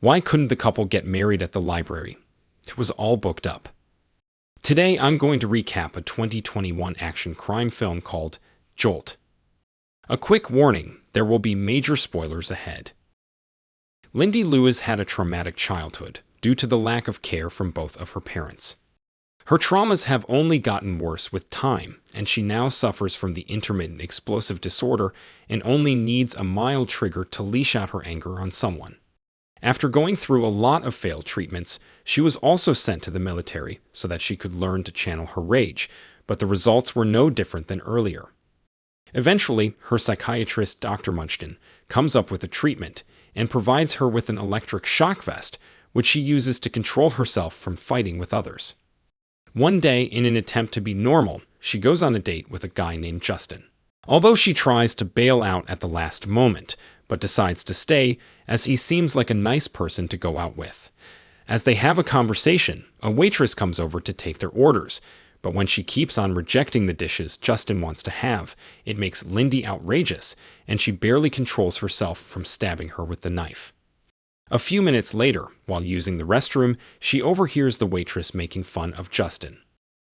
Why couldn't the couple get married at the library? It was all booked up. Today, I'm going to recap a 2021 action crime film called Jolt. A quick warning, there will be major spoilers ahead. Lindy Lewis had a traumatic childhood due to the lack of care from both of her parents. Her traumas have only gotten worse with time, and she now suffers from the intermittent explosive disorder and only needs a mild trigger to leash out her anger on someone. After going through a lot of failed treatments, she was also sent to the military so that she could learn to channel her rage, but the results were no different than earlier. Eventually, her psychiatrist, Dr. Munchin, comes up with a treatment and provides her with an electric shock vest, which she uses to control herself from fighting with others. One day, in an attempt to be normal, she goes on a date with a guy named Justin. Although she tries to bail out at the last moment, but decides to stay as he seems like a nice person to go out with. As they have a conversation, a waitress comes over to take their orders, but when she keeps on rejecting the dishes Justin wants to have, it makes Lindy outrageous, and she barely controls herself from stabbing her with the knife. A few minutes later, while using the restroom, she overhears the waitress making fun of Justin.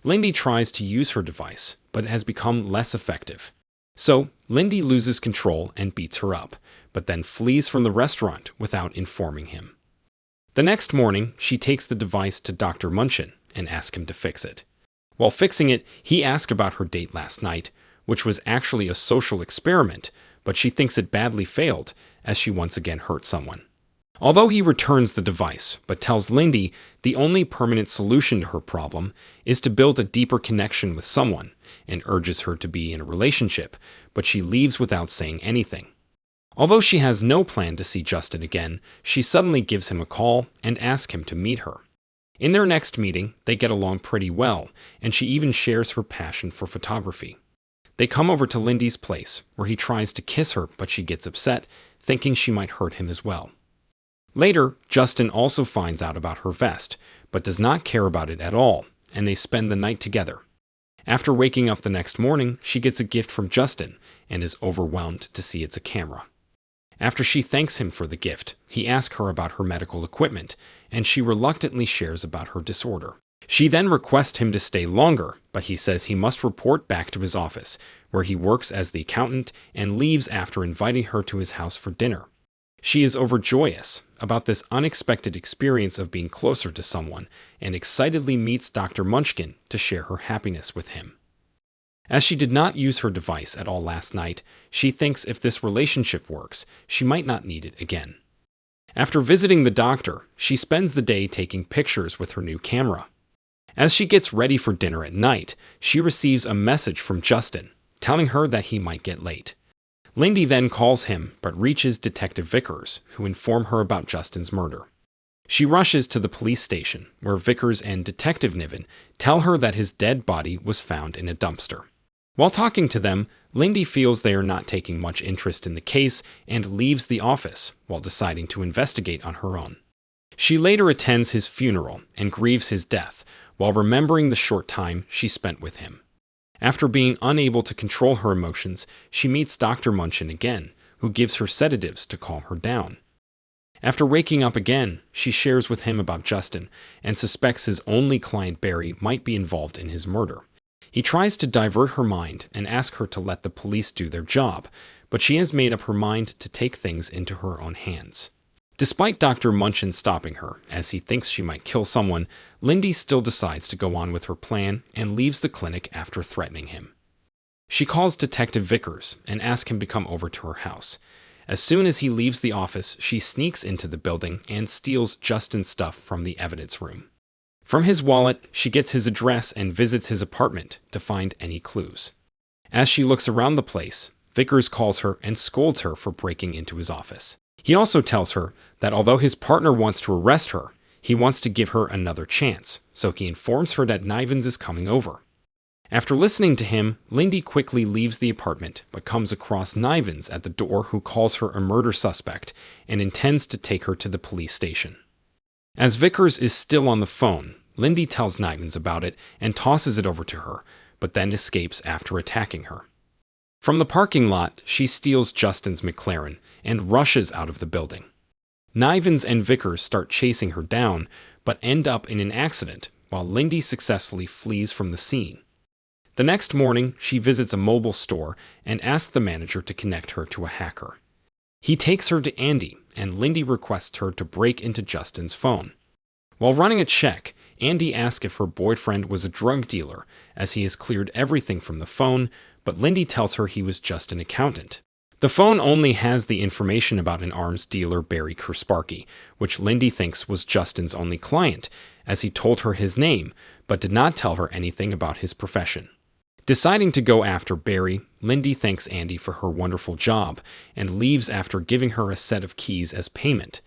Lindy tries to use her device, but it has become less effective. So, Lindy loses control and beats her up, but then flees from the restaurant without informing him. The next morning, she takes the device to Dr. Munchin and asks him to fix it. While fixing it, he asked about her date last night, which was actually a social experiment, but she thinks it badly failed as she once again hurt someone. Although he returns the device, but tells Lindy the only permanent solution to her problem is to build a deeper connection with someone, and urges her to be in a relationship, but she leaves without saying anything. Although she has no plan to see Justin again, she suddenly gives him a call and asks him to meet her. In their next meeting, they get along pretty well, and she even shares her passion for photography. They come over to Lindy's place, where he tries to kiss her, but she gets upset, thinking she might hurt him as well. Later, Justin also finds out about her vest, but does not care about it at all, and they spend the night together. After waking up the next morning, she gets a gift from Justin and is overwhelmed to see it's a camera. After she thanks him for the gift, he asks her about her medical equipment, and she reluctantly shares about her disorder. She then requests him to stay longer, but he says he must report back to his office, where he works as the accountant, and leaves after inviting her to his house for dinner. She is overjoyous about this unexpected experience of being closer to someone, and excitedly meets Dr. Munchin to share her happiness with him. As she did not use her device at all last night, she thinks if this relationship works, she might not need it again. After visiting the doctor, she spends the day taking pictures with her new camera. As she gets ready for dinner at night, she receives a message from Justin, telling her that he might get late. Lindy then calls him, but reaches Detective Vicars, who inform her about Justin's murder. She rushes to the police station, where Vicars and Detective Nevin tell her that his dead body was found in a dumpster. While talking to them, Lindy feels they are not taking much interest in the case and leaves the office while deciding to investigate on her own. She later attends his funeral and grieves his death while remembering the short time she spent with him. After being unable to control her emotions, she meets Dr. Munchin again, who gives her sedatives to calm her down. After waking up again, she shares with him about Justin and suspects his only client Barry might be involved in his murder. He tries to divert her mind and ask her to let the police do their job, but she has made up her mind to take things into her own hands. Despite Dr. Munchin stopping her, as he thinks she might kill someone, Lindy still decides to go on with her plan and leaves the clinic after threatening him. She calls Detective Vicars and asks him to come over to her house. As soon as he leaves the office, she sneaks into the building and steals Justin's stuff from the evidence room. From his wallet, she gets his address and visits his apartment to find any clues. As she looks around the place, Vicars calls her and scolds her for breaking into his office. He also tells her that although his partner wants to arrest her, he wants to give her another chance, so he informs her that Nevin is coming over. After listening to him, Lindy quickly leaves the apartment but comes across Nevin at the door, who calls her a murder suspect and intends to take her to the police station. As Vicars is still on the phone, Lindy tells Nevin about it and tosses it over to her, but then escapes after attacking her. From the parking lot, she steals Justin's McLaren and rushes out of the building. Nevin and Vicars start chasing her down, but end up in an accident, while Lindy successfully flees from the scene. The next morning, she visits a mobile store and asks the manager to connect her to a hacker. He takes her to Andy, and Lindy requests her to break into Justin's phone. While running a check, Andy asks if her boyfriend was a drug dealer, as he has cleared everything from the phone, but Lindy tells her he was just an accountant. The phone only has the information about an arms dealer, Barry Kersparky, which Lindy thinks was Justin's only client, as he told her his name, but did not tell her anything about his profession. Deciding to go after Barry, Lindy thanks Andy for her wonderful job and leaves after giving her a set of keys as payment.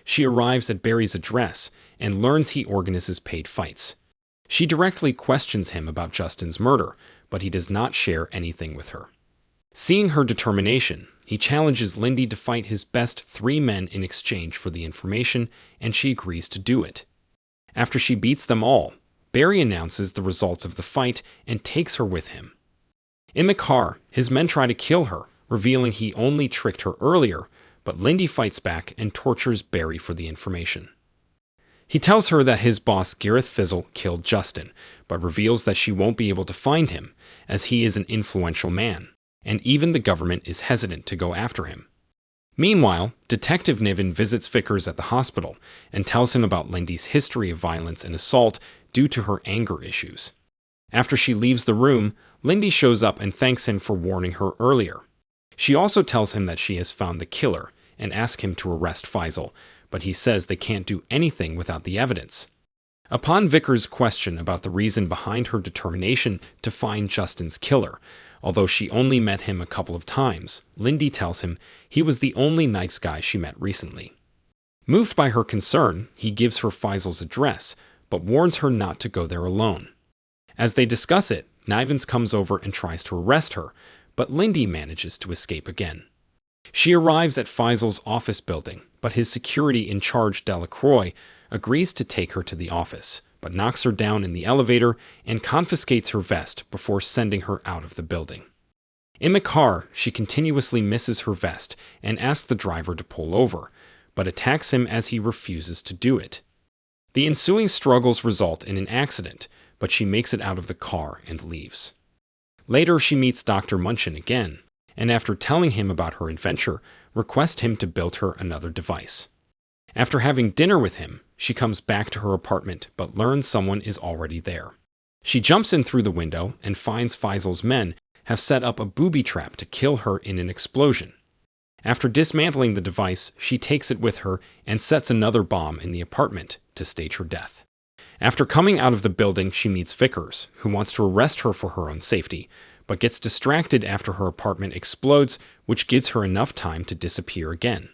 She arrives at Barry's address and learns he organizes paid fights. She directly questions him about Justin's murder, but he does not share anything with her. Seeing her determination, he challenges Lindy to fight his best 3 men in exchange for the information, and she agrees to do it. After she beats them all, Barry announces the results of the fight and takes her with him. In the car, his men try to kill her, revealing he only tricked her earlier, but Lindy fights back and tortures Barry for the information. He tells her that his boss Gareth Fizel killed Justin, but reveals that she won't be able to find him, as he is an influential man, and even the government is hesitant to go after him. Meanwhile, Detective Nevin visits Vicars at the hospital and tells him about Lindy's history of violence and assault due to her anger issues. After she leaves the room, Lindy shows up and thanks him for warning her earlier. She also tells him that she has found the killer and asks him to arrest Fizel, but he says they can't do anything without the evidence. Upon Vicars' question about the reason behind her determination to find Justin's killer, although she only met him a couple of times, Lindy tells him he was the only nice guy she met recently. Moved by her concern, he gives her Fizel's address, but warns her not to go there alone. As they discuss it, Nevin comes over and tries to arrest her, but Lindy manages to escape again. She arrives at Fizel's office building, but his security in charge, Delacroix, agrees to take her to the office, but knocks her down in the elevator and confiscates her vest before sending her out of the building. In the car, she continuously misses her vest and asks the driver to pull over, but attacks him as he refuses to do it. The ensuing struggles result in an accident, but she makes it out of the car and leaves. Later, she meets Dr. Munchin again, and after telling him about her adventure, requests him to build her another device. After having dinner with him, she comes back to her apartment but learns someone is already there. She jumps in through the window and finds Fizel's men have set up a booby trap to kill her in an explosion. After dismantling the device, she takes it with her and sets another bomb in the apartment to stage her death. After coming out of the building, she meets Vicars, who wants to arrest her for her own safety, but gets distracted after her apartment explodes, which gives her enough time to disappear again.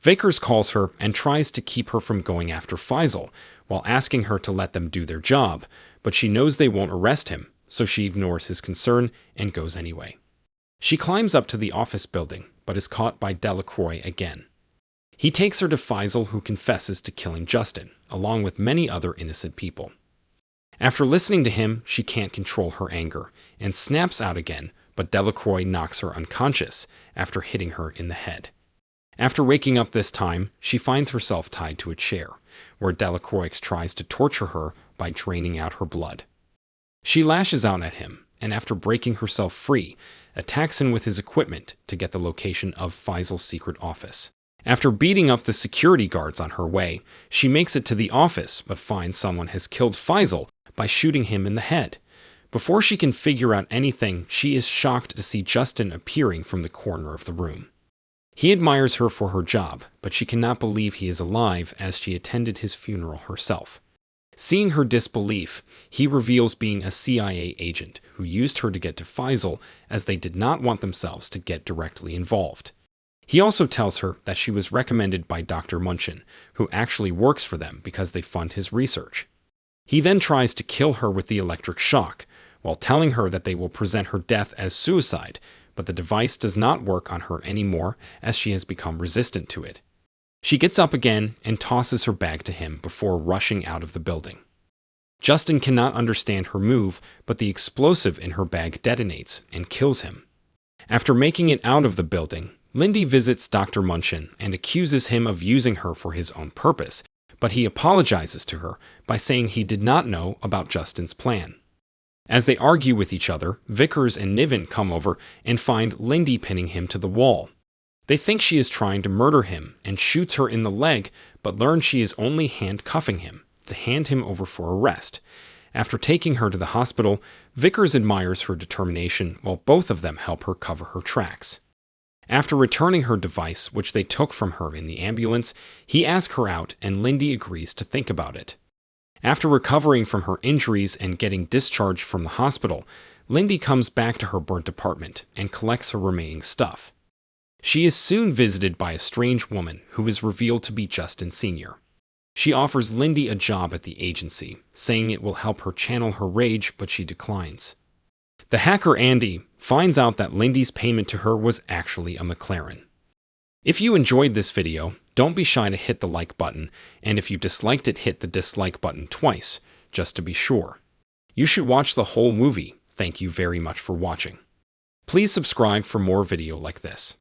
Vicars calls her and tries to keep her from going after Fizel, while asking her to let them do their job, but she knows they won't arrest him, so she ignores his concern and goes anyway. She climbs up to the office building, but is caught by Delacroix again. He takes her to Fizel, who confesses to killing Justin, along with many other innocent people. After listening to him, she can't control her anger, and snaps out again, but Delacroix knocks her unconscious after hitting her in the head. After waking up this time, she finds herself tied to a chair, where Delacroix tries to torture her by draining out her blood. She lashes out at him, and after breaking herself free, attacks him with his equipment to get the location of Fizel's secret office. After beating up the security guards on her way, she makes it to the office but finds someone has killed Fizel by shooting him in the head. Before she can figure out anything, she is shocked to see Justin appearing from the corner of the room. He admires her for her job, but she cannot believe he is alive as she attended his funeral herself. Seeing her disbelief, he reveals being a CIA agent who used her to get to Fizel as they did not want themselves to get directly involved. He also tells her that she was recommended by Dr. Munchin, who actually works for them because they fund his research. He then tries to kill her with the electric shock, while telling her that they will present her death as suicide, but the device does not work on her anymore as she has become resistant to it. She gets up again and tosses her bag to him before rushing out of the building. Justin cannot understand her move, but the explosive in her bag detonates and kills him. After making it out of the building, Lindy visits Dr. Munchin and accuses him of using her for his own purpose, but he apologizes to her by saying he did not know about Justin's plan. As they argue with each other, Vicars and Nevin come over and find Lindy pinning him to the wall. They think she is trying to murder him and shoots her in the leg, but learn she is only handcuffing him to hand him over for arrest. After taking her to the hospital, Vicars admires her determination while both of them help her cover her tracks. After returning her device, which they took from her in the ambulance, he asks her out and Lindy agrees to think about it. After recovering from her injuries and getting discharged from the hospital, Lindy comes back to her burnt apartment and collects her remaining stuff. She is soon visited by a strange woman who is revealed to be Justin Sr. She offers Lindy a job at the agency, saying it will help her channel her rage, but she declines. The hacker Andy finds out that Lindy's payment to her was actually a McLaren. If you enjoyed this video, don't be shy to hit the like button, and if you disliked it, hit the dislike button twice, just to be sure. You should watch the whole movie. Thank you very much for watching. Please subscribe for more video like this.